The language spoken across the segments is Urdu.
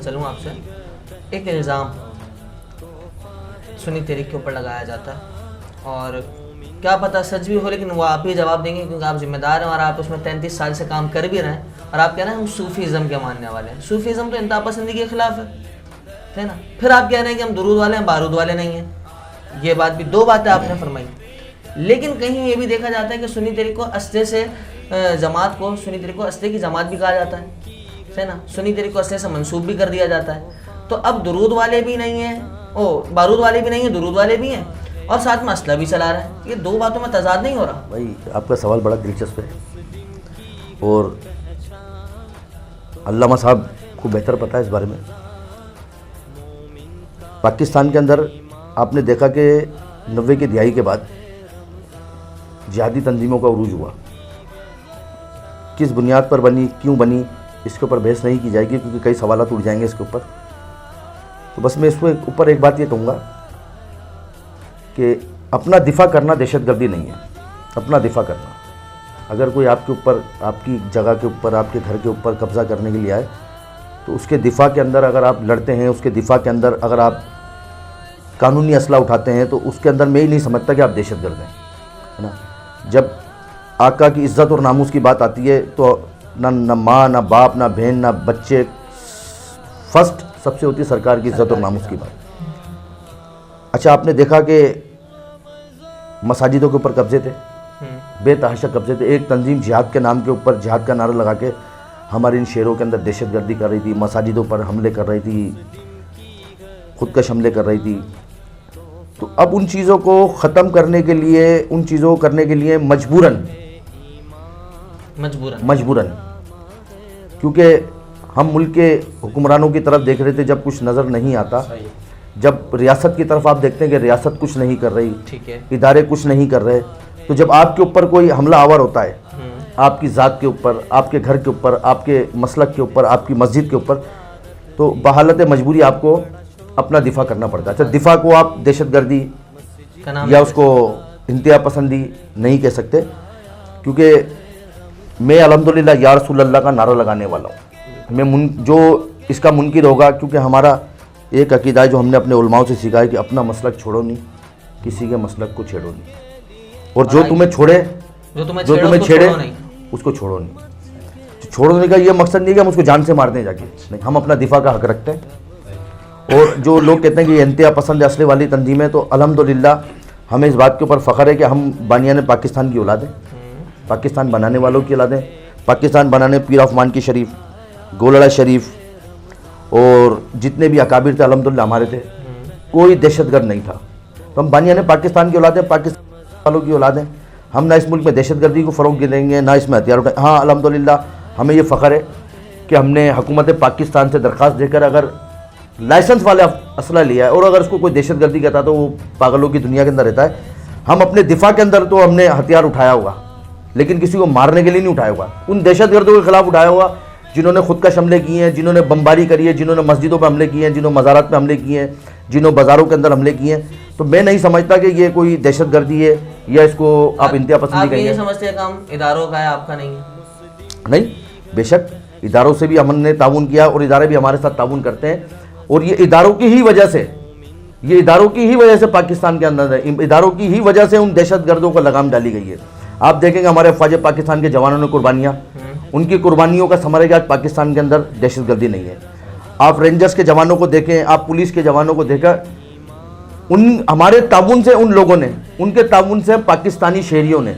چلوں آپ سے. ایک الزام سنی تحریک کے اوپر لگایا جاتا ہے اور کیا پتہ سچ بھی ہو، لیکن وہ آپ ہی جواب دیں گے کیونکہ آپ ذمہ دار ہیں اور آپ اس میں 33 سال سے کام کر بھی رہے ہیں. اور آپ کہہ رہے ہیں ہم صوفیزم کے ماننے والے ہیں. صوفیزم تو انتہا پسندی کے خلاف ہے نا. پھر آپ کہہ رہے ہیں کہ ہم درود والے ہیں، بارود والے نہیں ہیں. یہ بات بھی، دو باتیں آپ نے فرمائی. لیکن کہیں یہ بھی دیکھا جاتا ہے کہ سنی تحریک کو اسلحے سے جماعت کو، سنی تحریک کو اسلحے کی جماعت بھی کہا جاتا ہے نا. سنی تحریک کو اسلحے سے منسوب بھی کر دیا جاتا ہے. تو اب درود والے بھی نہیں ہیں، بارود والے بھی نہیں ہیں، درود والے بھی ہیں اور ساتھ میں اسلحہ بھی چلا رہے ہیں. یہ دو باتوں میں تضاد نہیں ہو رہا؟ بھائی آپ کا سوال بڑا دلچسپ ہے اور علامہ صاحب کو بہتر پتہ ہے اس بارے میں. پاکستان کے اندر آپ نے دیکھا کہ 90 کی دہائی کے بعد جہادی تنظیموں کا عروج ہوا. کس بنیاد پر بنی، کیوں بنی، اس کے اوپر بحث نہیں کی جائے گی کیونکہ کئی سوالات اٹھ جائیں گے اس کے اوپر. تو بس میں اس کے اوپر ایک بات یہ کہوں گا کہ اپنا دفاع کرنا دہشت گردی نہیں ہے. اپنا دفاع کرنا، اگر کوئی آپ کے اوپر، آپ کی جگہ کے اوپر، آپ کے گھر کے اوپر قبضہ کرنے کے لیے آئے تو اس کے دفاع کے اندر اگر آپ لڑتے ہیں، اس کے دفاع کے اندر اگر آپ قانونی اسلحہ اٹھاتے ہیں تو اس کے اندر میں ہی نہیں سمجھتا کہ آپ دہشت گرد ہیں، ہے نا. جب آقا کی عزت اور ناموس کی بات آتی ہے تو نہ ماں، نہ باپ، نہ بہن، نہ بچے، فرسٹ سب سے ہوتی ہے سرکار کی عزت اور ناموس کی بات. اچھا آپ نے دیکھا کہ مساجدوں کے اوپر قبضے تھے، بے تحاشا قبضے تھے. ایک تنظیم جہاد کے نام کے اوپر جہاد کا نعرہ لگا کے ہمارے ان شہروں کے اندر دہشت گردی کر رہی تھی، مساجدوں پر حملے کر رہی تھی، خودکش حملے کر رہی تھی. تو اب ان چیزوں کو ختم کرنے کے لیے، ان چیزوں کو کرنے کے لیے مجبوراً کیونکہ ہم ملک کے حکمرانوں کی طرف دیکھ رہے تھے جب کچھ نظر نہیں آتا، جب ریاست کی طرف آپ دیکھتے ہیں کہ ریاست کچھ نہیں کر رہی، ادارے کچھ نہیں کر رہے، تو جب آپ کے اوپر کوئی حملہ آور ہوتا ہے، آپ کی ذات کے اوپر، آپ کے گھر کے اوپر، آپ کے مسلک کے اوپر، آپ کی مسجد کے اوپر، تو بحالت مجبوری آپ کو اپنا دفاع کرنا پڑتا ہے. اچھا دفاع کو آپ دہشت گردی یا اس کو انتہا پسندی نہیں کہہ سکتے کیونکہ میں الحمدللہ یا رسول اللہ کا نعرہ لگانے والا ہوں. میں جو اس کا منکر ہوگا، کیونکہ ہمارا ایک عقیدہ ہے جو ہم نے اپنے علماؤں سے سیکھا ہے کہ اپنا مسلک چھوڑو نہیں، کسی کے مسلک کو چھیڑو نہیں، اور جو تمہیں چھوڑے، جو تمہیں چھیڑے اس کو چھوڑو نہیں. چھوڑنے کا یہ مقصد نہیں کہ ہم اس کو جان سے مار دیں جا کے، نہیں، ہم اپنا دفاع کا حق رکھتے ہیں. اور جو لوگ کہتے ہیں کہ یہ انتہا پسند اسلحے والی تنظیم ہے، تو الحمدللہ ہمیں اس بات کے اوپر فخر ہے کہ ہم بانیان پاکستان کی اولاد ہیں، پاکستان بنانے والوں کی اولاد ہیں. پاکستان بنانے پیر آف مان کی شریف، گولڑا شریف اور جتنے بھی اکابر تھے الحمدللہ ہمارے تھے، کوئی دہشت گرد نہیں تھا. تو ہم بانیان پاکستان کی اولاد ہیں، پاکستان والوں کی اولاد ہیں. ہم نہ اس ملک میں دہشت گردی کو فروغ دیں گے، نہ اس میں ہتھیار اٹھائیں. ہاں الحمدللہ ہمیں یہ فخر ہے کہ ہم نے حکومت پاکستان سے درخواست دے کر اگر لائسنس والا اسلحہ لیا ہے اور اگر اس کو کوئی دہشت گردی کہتا ہے تو وہ پاگلوں کی دنیا کے اندر رہتا ہے. ہم اپنے دفاع کے اندر تو ہم نے ہتھیار اٹھایا ہوگا لیکن کسی کو مارنے کے لیے نہیں اٹھایا ہوگا. ان دہشت گردوں کے خلاف اٹھایا ہوا جنہوں نے خودکش حملے کیے ہیں، جنہوں نے بمباری کری ہے، جنہوں نے مسجدوں پہ حملے کیے ہیں، جنہوں نے مزارات پہ حملے کیے ہیں، جنہوں بازاروں کے اندر حملے کیے ہیں. تو میں نہیں سمجھتا کہ یہ کوئی دہشت گردی ہے یا اس کو آپ انتہا پسندی کہیں گے. آپ یہ سمجھتے ہیں کام اداروں کا ہے، آپ کا نہیں ہے؟ نہیں، بے شک اداروں سے بھی ہم نے تعاون کیا اور ادارے بھی ہمارے ساتھ تعاون کرتے ہیں. اور یہ اداروں کی ہی وجہ سے پاکستان کے اندر ہے، اداروں کی ہی وجہ سے ان دہشت گردوں کو لگام ڈالی گئی ہے. آپ دیکھیں گے ہمارے افواج پاکستان کے جوانوں نے قربانیاں، ان کی قربانیوں کا ثمر ہے کہ آج پاکستان کے اندر دہشت گردی نہیں ہے. آپ رینجرز کے جوانوں کو دیکھیں، آپ پولیس کے جوانوں کو دیکھیں، ہمارے تعاون سے ان لوگوں نے، ان کے تعاون سے پاکستانی شہریوں نے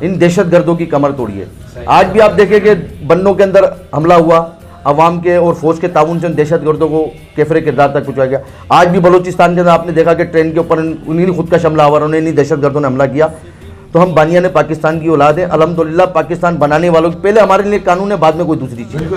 ان دہشت گردوں کی کمر توڑی ہے. آج بھی آپ دیکھیں کہ بنوں کے اندر حملہ ہوا، عوام کے اور فوج کے تعاون سے ان دہشت گردوں کو کیفر کردار تک پہنچایا گیا. آج بھی بلوچستان کے اندر آپ نے دیکھا کہ ٹرین کے اوپر انہیں خودکش حملہ آوروں نے، انہیں دہشت گردوں نے حملہ کیا. تو ہم بانیان پاکستان کی اولاد ہیں. الحمدللہ پاکستان بنانے والوں کے پہلے ہمارے لیے قانون ہے، بعد میں کوئی دوسری چیز.